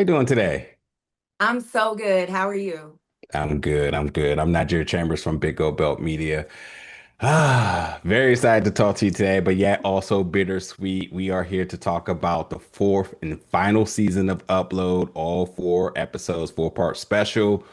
How you doing today? I'm so good. How are you? I'm good. I'm good. I'm Nigeria Chambers from Big O Belt Media. Very excited to talk to you today, but yet also bittersweet. We are here to talk about the fourth and final season of Upload, all four episodes, four-part special,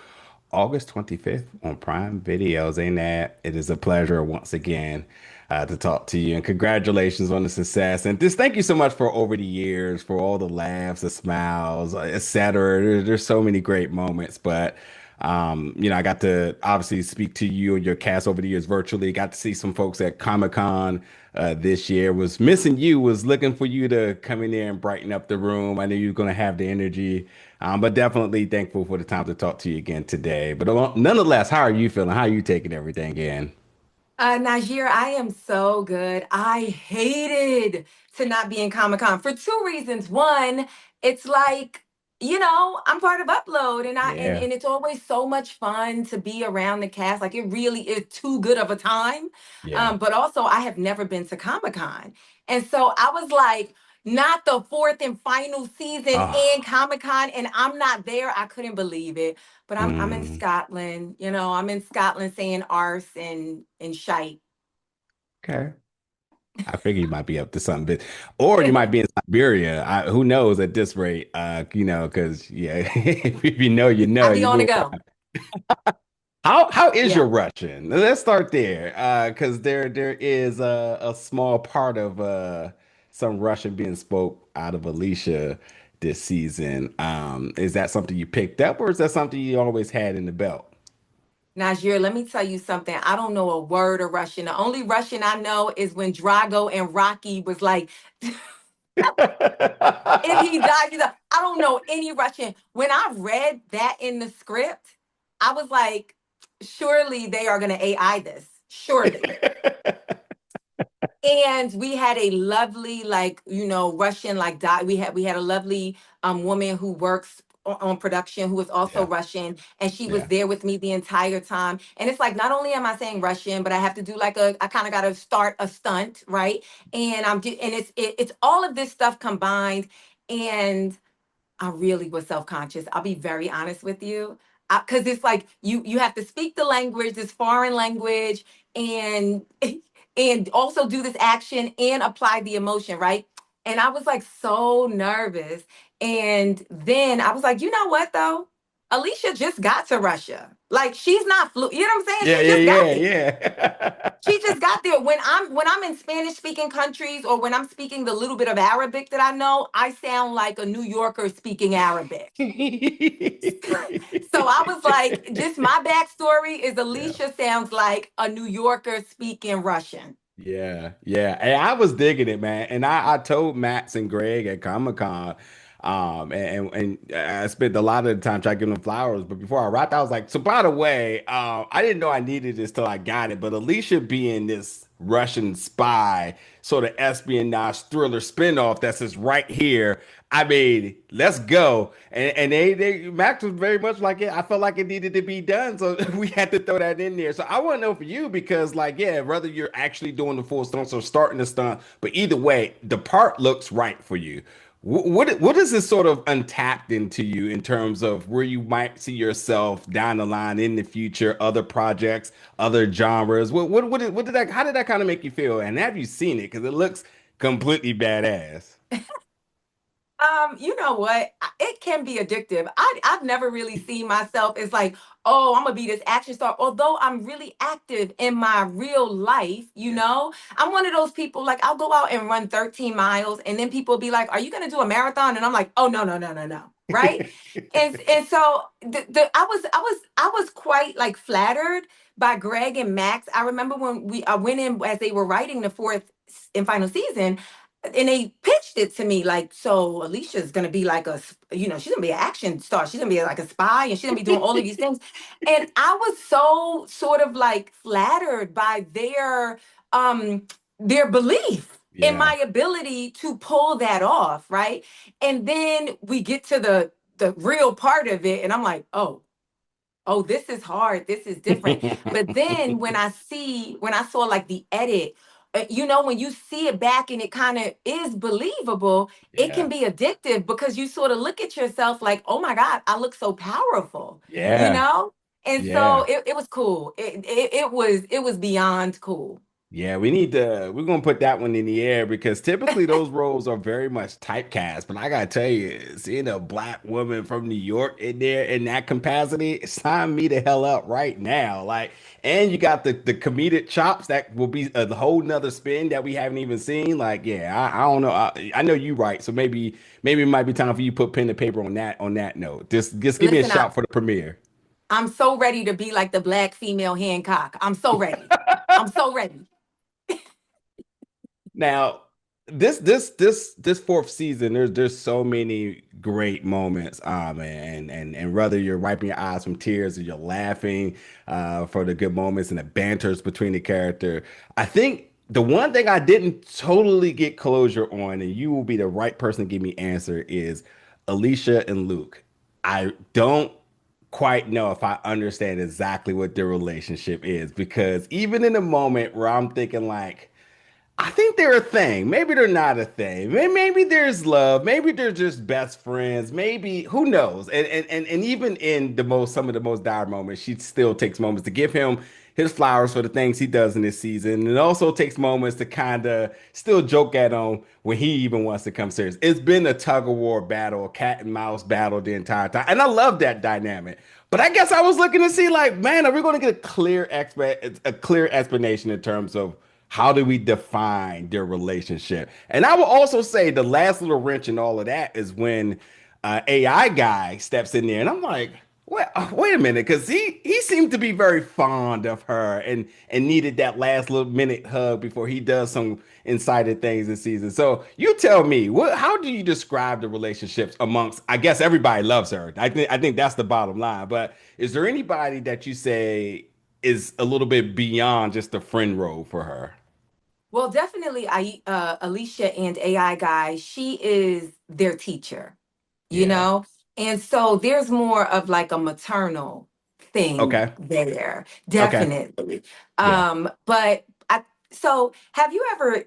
August 25th on Prime Video. Zainab, it is a pleasure once again to talk to you, and congratulations on the success. And just thank you so much for over the years, for all the laughs, the smiles, etc. There's so many great moments, but I got to obviously speak to you and your cast over the years virtually. Got to see some folks at Comic-Con this year. Was missing you, was looking for you to come in there and brighten up the room. I knew you were going to have the energy, but definitely thankful for the time to talk to you again today. But nonetheless, how are you feeling? How are you taking everything in? Najir, I am so good. I hated to not be in Comic-Con for two reasons. One, it's like, I'm part of Upload and I and, Yeah, and it's always so much fun to be around the cast. Like it really is too good of a time. yeah. But also I have never been to Comic-Con. And so I was like, not the fourth and final season Oh, and Comic-Con, and I'm not there. I couldn't believe it. But I'm in mm, Scotland, I'm in Scotland saying arse and shite. okay. I figure you might be up to something, or you might be in Siberia. Who knows at this rate? Because yeah, if you know, you know, I be you on the move. go. How is Yeah. your Russian? Let's start there. Because there is a small part of some Russian being spoke out of Aleesha this season. Is that something you picked up, or is that something you always had in the belt? Najir, let me tell you something. I don't know a word of Russian. The only Russian I know is when Drago and Rocky was like, if he died, I don't know any Russian. When I read that in the script, I was like, surely they are going to AI this. Surely. And we had a lovely, like, Russian, like, we had a lovely woman who works on production who was also Yeah, Russian, and she was yeah, there with me the entire time. And it's like, not only am I saying Russian, but I have to do like I kind of got to start a stunt, right? And and it's all of this stuff combined, and I really was self-conscious. I'll be very honest with you. Because it's like you have to speak the language, this foreign language, and and also do this action and apply the emotion, right? And I was like so nervous. And then I was like, you know what though? Alicia just got to Russia. Like she's not you know what I'm saying? yeah, She just got yeah, there. yeah, She just got there. When I'm in Spanish speaking countries or when I'm speaking the little bit of Arabic that I know, I sound like a New Yorker speaking Arabic. So I was like, just my backstory is yeah. Alicia sounds like a New Yorker speaking Russian. Yeah, yeah. And I was digging it, man. And I told Max and Greg at Comic-Con, and I spent a lot of the time trying to give them flowers. But before I wrapped, I was like, so by the way, I didn't know I needed this till I got it. But Alicia being this Russian spy, sort of espionage thriller spinoff that's just right here. I mean, let's go. And they Max was very much like it. I felt like it needed to be done. So we had to throw that in there. So I want to know for you because like, yeah, whether you're actually doing the full stunts or starting the stunt, but either way, the part looks right for you. What is this sort of untapped into you in terms of where you might see yourself down the line in the future, other projects, other genres? What did that how did that kind of make you feel? And have you seen it? Because it looks completely badass. You know what? It can be addictive. I've never really seen myself as like, oh, I'm gonna be this action star. Although I'm really active in my real life, I'm one of those people. Like I'll go out and run 13 miles, and then people will be like, "Are you gonna do a marathon?" And I'm like, "Oh no, no, no, no, no." Right? And so I was quite like flattered by Greg and Max. I remember when I went in as they were writing the fourth and final season and they pitched it to me like, so Alicia's gonna be like she's gonna be an action star. She's gonna be like a spy, and she's gonna be doing all of these things. And I was so sort of like flattered by their belief in Yeah. my ability to pull that off, right? And then we get to the real part of it, and I'm like, oh, this is hard. This is different. But then when I saw like the edit when you see it back and it kind of is believable, it can Yeah. be addictive because you sort of look at yourself like, oh my God, I look so powerful, you Yeah. know? And so Yeah. it was cool. It was beyond cool. Yeah, we're gonna put that one in the air because typically those roles are very much typecast. But I gotta tell you, seeing a black woman from New York in there in that capacity, sign me the hell up right now. Like, and you got the comedic chops that will be a whole nother spin that we haven't even seen. Like, yeah, I don't know. I know you right, so maybe it might be time for you to put pen to paper on that note. Just give me a Listen, shout for the premiere. I'm so ready to be like the black female Hancock. I'm so ready. I'm so ready. Now, this fourth season, there's so many great moments. And whether you're wiping your eyes from tears or you're laughing for the good moments and the banters between the character. I think the one thing I didn't totally get closure on, and you will be the right person to give me answer, is Aleesha and Luke. I don't quite know if I understand exactly what their relationship is because even in the moment where I'm thinking like I think they're a thing. Maybe they're not a thing. Maybe there's love. Maybe they're just best friends. Maybe who knows? And even in some of the most dire moments, she still takes moments to give him his flowers for the things he does in this season. And it also takes moments to kind of still joke at him when he even wants to come serious. It's been a tug of war battle, a cat and mouse battle the entire time. And I love that dynamic. But I guess I was looking to see like, man, are we going to get a clear explanation in terms of how do we define their relationship? And I will also say the last little wrench in all of that is when AI guy steps in there, and I'm like, wait a minute, because he seemed to be very fond of her and needed that last little minute hug before he does some incited things this season. So you tell me, how do you describe the relationships amongst? I guess everybody loves her. I think that's the bottom line. But is there anybody that you say is a little bit beyond just the friend role for her? Well, definitely, Aleesha and AI guy, she is their teacher, you Yeah. know? And so there's more of like a maternal thing Okay. there, Okay. definitely. Yeah. But so have you ever,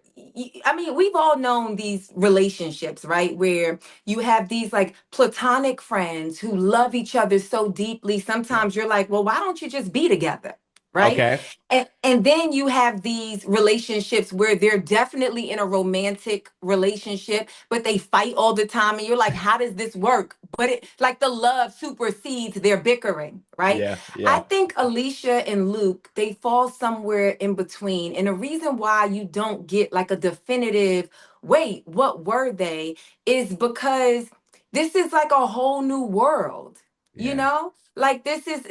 I mean, we've all known these relationships, right? Where you have these like platonic friends who love each other so deeply. Yeah. Sometimes you're like, well, why don't you just be together? Right. Okay. And then you have these relationships where they're definitely in a romantic relationship, but they fight all the time. And you're like, how does this work? But it like the love supersedes their bickering, right? Yeah. I Yeah. think Aleesha and Luke, they fall somewhere in between. And the reason why you don't get like a definitive, wait, what were they, is because this is like a whole new world, you Yeah. know? Like this is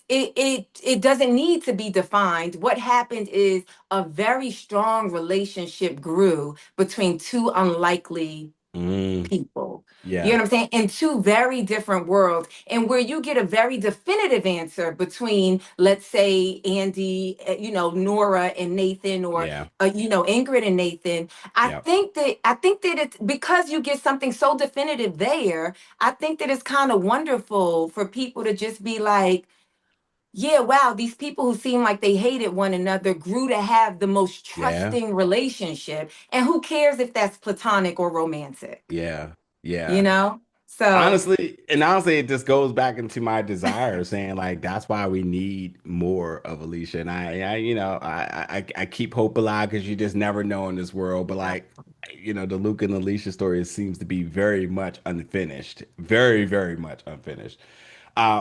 it doesn't need to be defined. What happened is a very strong relationship grew between two unlikely Mm, people. You yeah. know what I'm saying? In two very different worlds. And where you get a very definitive answer between, let's say, Andy, Nora and Nathan, or Yeah. Ingrid and Nathan. Yeah. I think that it's because you get something so definitive there. I think that it's kind of wonderful for people to just be like, yeah, wow, these people who seem like they hated one another grew to have the most Yeah. trusting relationship. And who cares if that's platonic or romantic? Yeah. you Yeah. know? So, Honestly, it just goes back into my desire, saying like that's why we need more of Alicia. And I keep hope alive because you just never know in this world. But like, the Luke and Alicia story seems to be very much unfinished, very, very much unfinished.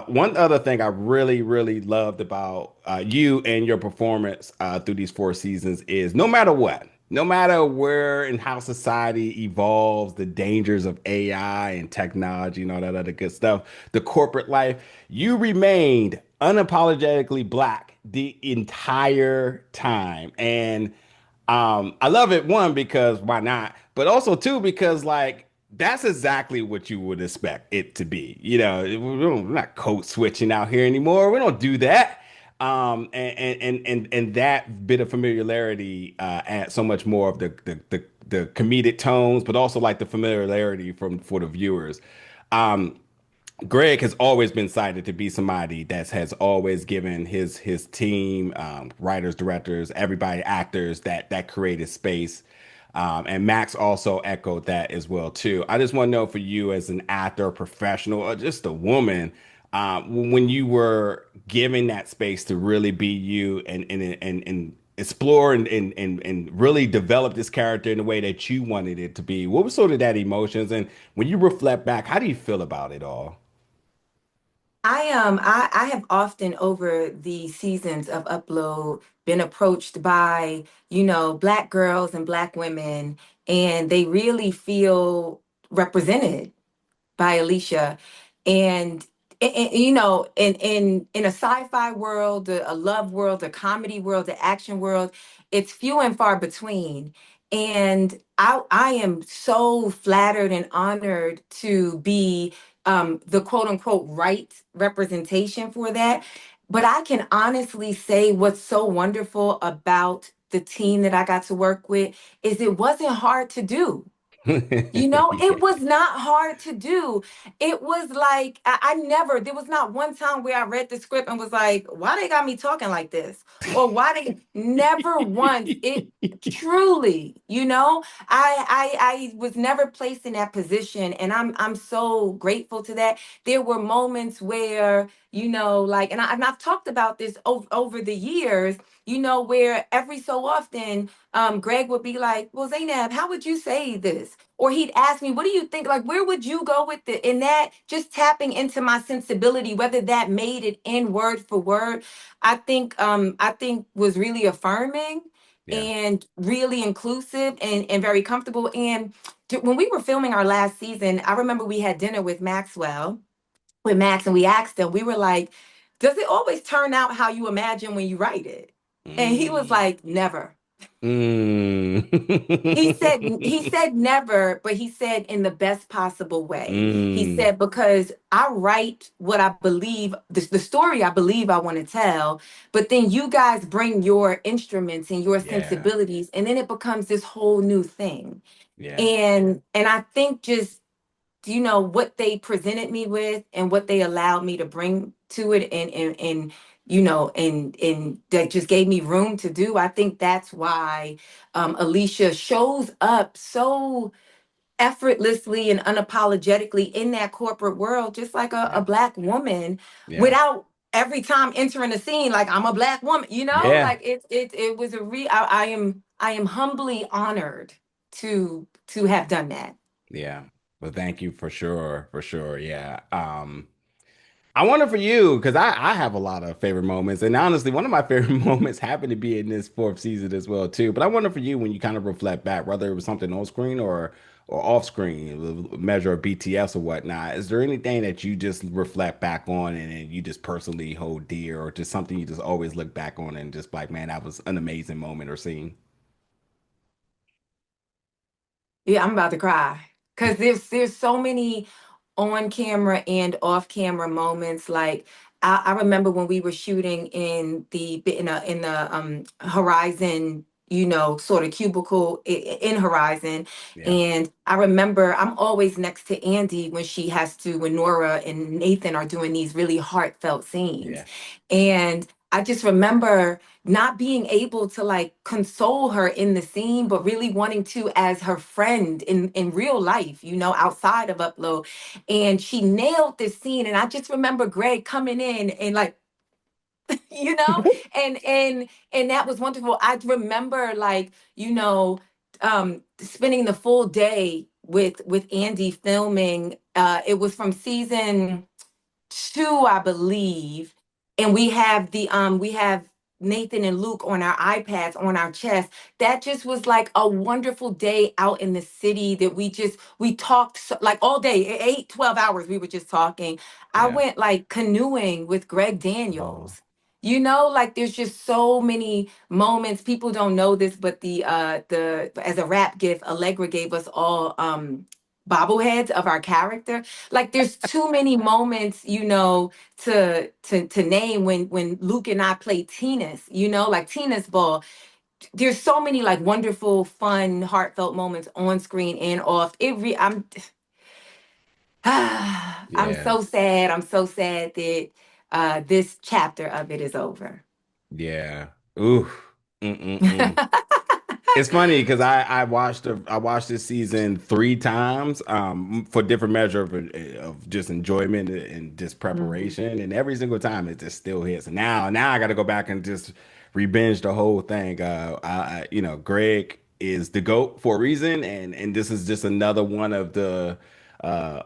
One other thing I really, really loved about you and your performance through these four seasons is no matter what, no matter where and how society evolves, the dangers of AI and technology and all that other good stuff, the corporate life, you remained unapologetically black the entire time. And I love it, one, because why not? But also two, because like that's exactly what you would expect it to be. We're not code switching out here anymore. We don't do that. And that bit of familiarity adds so much more of the comedic tones, but also like the familiarity for the viewers. Um, Greg has always been cited to be somebody that has always given his team, writers, directors, everybody, actors that created space. And Max also echoed that as well too. I just want to know for you as an actor, professional, or just a woman, when you were given that space to really be you and explore and really develop this character in the way that you wanted it to be, what was sort of that emotions? And when you reflect back, how do you feel about it all? I have often over the seasons of Upload been approached by, Black girls and Black women, and they really feel represented by Aleesha. And in a sci-fi world, a love world, a comedy world, the action world, it's few and far between. And I am so flattered and honored to be the quote unquote right representation for that. But I can honestly say what's so wonderful about the team that I got to work with is it wasn't hard to do. It Yeah. was not hard to do. It was like I never, there was not one time where I read the script and was like, why they got me talking like this? Or why they never once. It truly, I was never placed in that position. And I'm so grateful to that. There were moments where, like, and I've talked about this over the years, where every so often Greg would be like, well, Zainab, how would you say this? Or he'd ask me, what do you think? Like, where would you go with it? And that just tapping into my sensibility, whether that made it in word for word, I think was really affirming Yeah. and really inclusive and very comfortable. And when we were filming our last season, I remember we had dinner with Max, and we asked him, we were like, does it always turn out how you imagine when you write it? And he was Mm. like, never. Mm. He said never, but he said in the best possible way. He Mm. said because I write what I believe, the story I believe I want to tell, but then you guys bring your instruments and your Yeah. sensibilities, and then it becomes this whole new thing. Yeah. And I think just what they presented me with and what they allowed me to bring to it, and and that just gave me room to do. I think that's why Aleesha shows up so effortlessly and unapologetically in that corporate world, just like a Yeah. Black woman, Yeah. without every time entering a scene like I'm a Black woman. Yeah. Like it was I am humbly honored to have done that. Yeah. Well, thank you for sure. For sure. Yeah. I wonder for you, because I have a lot of favorite moments. And honestly, one of my favorite moments happened to be in this fourth season as well, too. But I wonder for you when you kind of reflect back, whether it was something on screen or off screen, measure of BTS or whatnot. Is there anything that you just reflect back on and you just personally hold dear, or just something you just always look back on and just like, man, that was an amazing moment or scene? Yeah, I'm about to cry because there's so many on camera and off camera moments. Like I remember when we were shooting in the Horizon, sort of cubicle in Horizon, Yeah. and I remember I'm always next to Andy when Nora and Nathan are doing these really heartfelt scenes, Yeah. and I just remember not being able to like console her in the scene, but really wanting to as her friend in real life, outside of Upload. And she nailed this scene. And I just remember Greg coming in and like, you know, and that was wonderful. I remember like, spending the full day with Andy filming. It was from season two, I believe. And we have Nathan and Luke on our iPads on our chest. That just was like a wonderful day out in the city that we talked like all day, 8, 12 hours we were just talking. I Yeah. went like canoeing with Greg Oh, Daniels. Like there's just so many moments. People don't know this, but the as a rap gift, Allegra gave us all bobbleheads of our character. Like there's too many moments, to name when Luke and I play tennis, like tennis ball. There's so many like wonderful, fun, heartfelt moments on screen and off. I'm I'm Yeah. so sad. I'm so sad that this chapter of it is over. Yeah. Ooh. Mm-mm-mm. It's funny because I watched this season three times for different measure of just enjoyment and just Mhm. preparation, and every single time it just still hits. And now I got to go back and just re-binge the whole thing. Greg is the GOAT for a reason, and this is just another one of the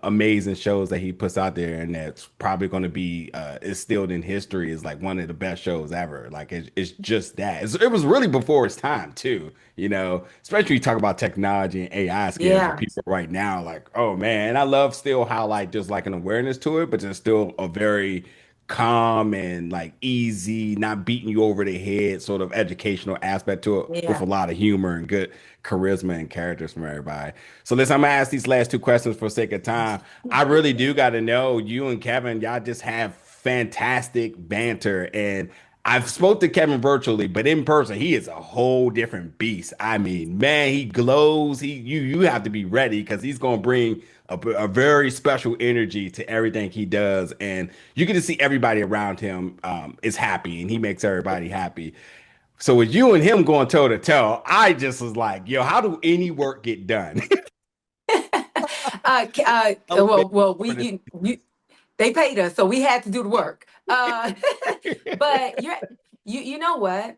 amazing shows that he puts out there, and that's probably going to be instilled in history as like one of the best shows ever. Like it's just that. It was really before its time too. Especially you talk about technology and AI scares of Yeah, people right now. Like, oh man, and I love still how like just like an awareness to it, but there's still a very calm and like easy, not beating you over the head sort of educational aspect to it with a yeah. lot of humor and good charisma and characters from everybody. So listen, I'm gonna ask these last two questions for sake of time. I really do got to know you and Kevin, y'all just have fantastic banter. And I've spoke to Kevin virtually, but in person, he is a whole different beast. I mean, man, he glows. You have to be ready because he's gonna bring a very special energy to everything he does, and you get to see everybody around him is happy, and he makes everybody happy. So with you and him going toe to toe, I just was like, yo, how do any work get done? I'm waiting Well, for this. they paid us, so we had to do the work. But you know what?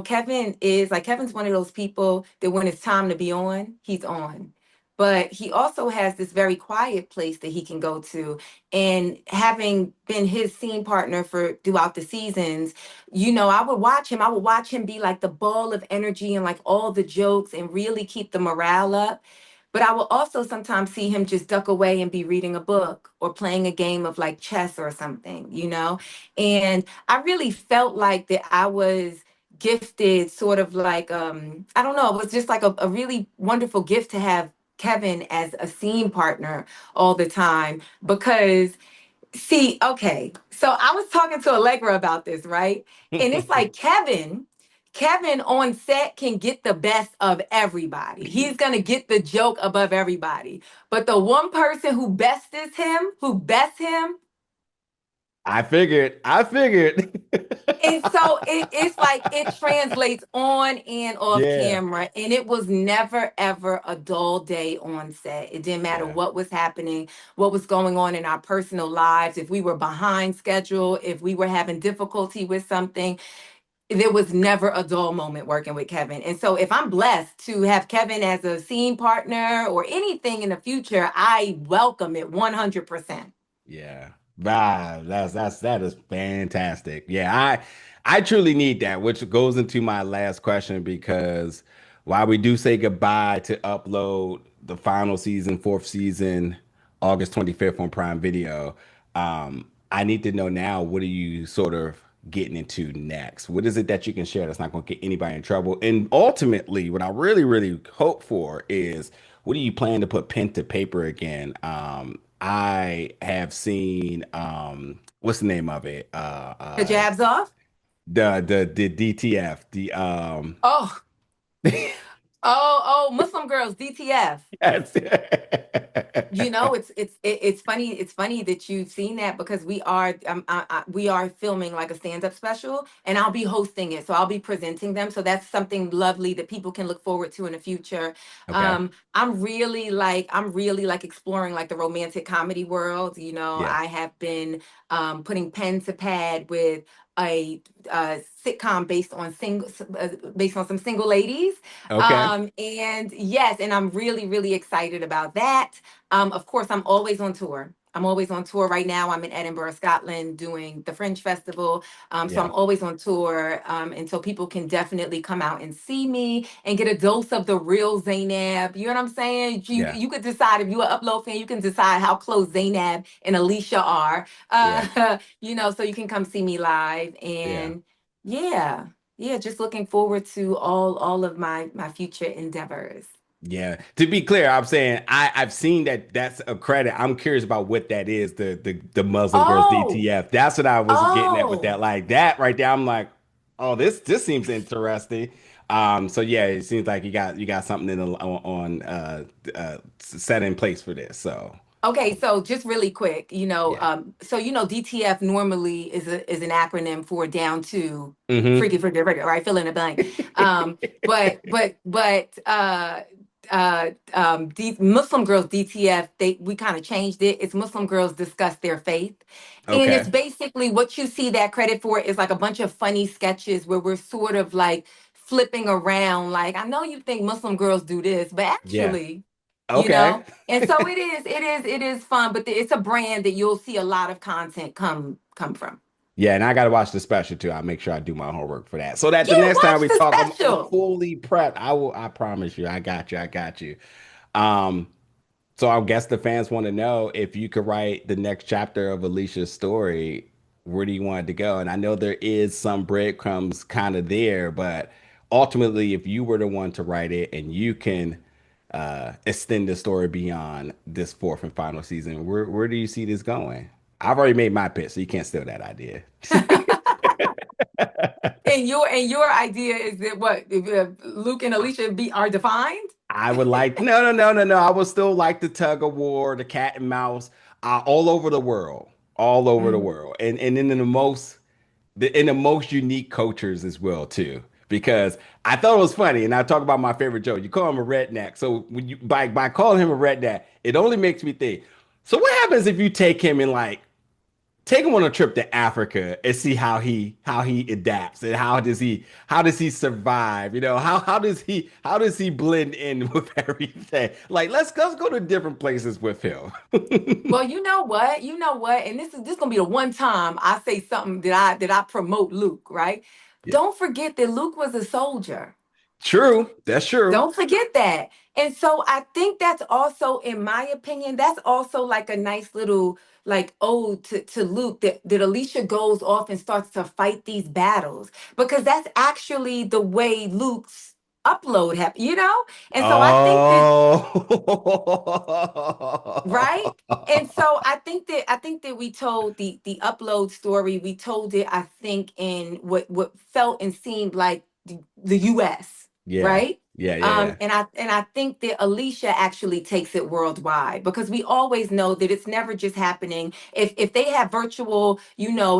Kevin is like Kevin's one of those people that when it's time to be on, he's on. But he also has this very quiet place that he can go to. And having been his scene partner for throughout the seasons, I would watch him be like the ball of energy and like all the jokes and really keep the morale up. But I will also sometimes see him just duck away and be reading a book or playing a game of like chess or something. And I really felt like that I was gifted, sort of like, I don't know, it was just like a really wonderful gift to have Kevin as a scene partner all the time because see, okay. So I was talking to Allegra about this, right? And it's like Kevin on set can get the best of everybody. He's going to get the joke above everybody. But the one person who bests him, I figured. it's like it translates on and off Yeah, camera, and it was never ever a dull day on set. It didn't matter yeah, what was happening, what was going on in our personal lives, if we were behind schedule, if we were having difficulty with something. There was never a dull moment working with Kevin. And so if I'm blessed to have Kevin as a scene partner or anything in the future, I welcome it 100%. yeah. Wow, that is fantastic. Yeah, I truly need that, which goes into my last question because while we do say goodbye to upload the final season, fourth season, August 25th on Prime Video, I need to know now what are you sort of getting into next? What is it that you can share that's not going to get anybody in trouble? And ultimately, what I really, really hope for is what do you plan to put pen to paper again? I have seen what's the name of it? The jabs off. The DTF, the Oh, Muslim girls, DTF. yes. It's funny. It's funny that you've seen that because we are filming like a stand-up special, and I'll be hosting it. So I'll be presenting them. So that's something lovely that people can look forward to in the future. Okay. I'm really like exploring like the romantic comedy world. Yeah. I have been putting pen to pad with a sitcom based on some single ladies. Okay. And yes, and I'm really, really excited about that. Of course, I'm always on tour. I'm always on tour right now. I'm in Edinburgh, Scotland, doing the Fringe Festival. So Yeah. I'm always on tour. And so people can definitely come out and see me and get a dose of the real Zainab. You know what I'm saying? You Yeah. you could decide if you're an Upload fan, you can decide how close Zainab and Aleesha are. Yeah. So you can come see me live. Yeah. And yeah, yeah, just looking forward to all of my future endeavors. Yeah. To be clear, I'm saying I've seen that that's a credit. I'm curious about what that is, the Muslim girls Oh, DTF. That's what I was getting at with oh, that. Like that right there, I'm like, oh, this seems interesting. So yeah, it seems like you got something in the, on set in place for this. So Okay, so just really quick, Yeah. so DTF normally is an acronym for down to Hmm. freaky freaky freaky, right? Fill in the blank. Muslim girls DTF, we kind of changed it. It's Muslim girls discuss their faith, and it's Okay. basically what you see that credit for is like a bunch of funny sketches where we're sort of like flipping around. Like I know you think Muslim girls do this, but Yeah. actually. You Okay. know, and so it is fun, but it's a brand that you'll see a lot of content come from. Yeah, and I gotta watch the special too. I'll make sure I do my homework for that. So that Yeah, the next time watch we the talk, I'm special. fully prepped. I will, I promise you. I got you. I got you. Um, so I guess the fans want to know if you could write the next chapter of Alicia's story, where do you want it to go? And I know there is some breadcrumbs kind of there, but ultimately, if you were the one to write it and you can extend the story beyond this fourth and final season, where do you see this going? I've already made my pitch, so you can't steal that idea. And your idea is that what if, Luke and Alicia be are defined? I would like no, no, no, no, no. I would still like the tug of war, the cat and mouse, all over the world, all over the Mhm. world, and then in the most unique cultures as well too. Because I thought it was funny, and I talk about my favorite joke. You call him a redneck, so when you by calling him a redneck, it only makes me think. So what happens if you take him and like take him on a trip to Africa and see how he adapts and how does he survive? You know, how does he blend in with everything? Like let's go to different places with him. Well, you know what? You know what? And this gonna be the one time I say something that I promote Luke, right? Yeah. Don't forget that Luke was a soldier. True. That's true. Don't forget that. And so I think that's also, in my opinion, that's also like a nice little like ode to Luke that Alicia goes off and starts to fight these battles because that's actually the way Luke's upload happened, And so I think that right? And Oh. so I think that we told the upload story, we told it, I think, in what felt and seemed like the US, Yeah. right? Yeah, yeah, yeah. And I think that Alicia actually takes it worldwide because we always know that it's never just happening. If they have virtual,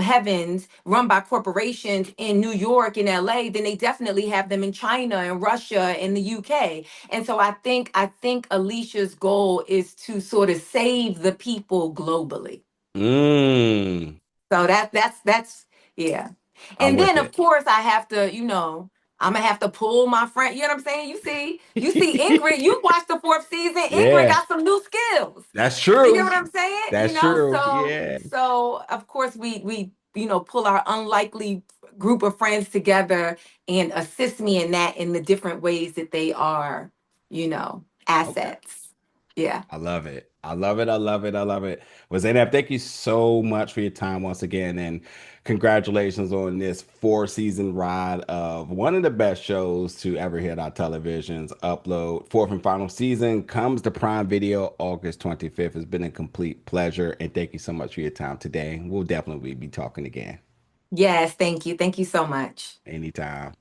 heavens run by corporations in New York and LA, then they definitely have them in China and Russia and the UK. And so I think Alicia's goal is to sort of save the people globally. Mm, So that's yeah. I'm And then with of it. course I have to, I'm gonna have to pull my friend. You know what I'm saying? You see Ingrid, you watched the fourth season, Ingrid Yeah, got some new skills. that's You get true. what I'm saying? That's true. So Yeah. so of course we pull our unlikely group of friends together and assist me in that in the different ways that they are, Okay. assets. Yeah. I love it. I love it. I love it. I love it. Well, Zainab, thank you so much for your time once again. And congratulations on this four-season ride of one of the best shows to ever hit our televisions. Upload fourth and final season comes to Prime Video August 25th. It's been a complete pleasure. And thank you so much for your time today. We'll definitely be talking again Yes, thank you. Thank you so much. anytime.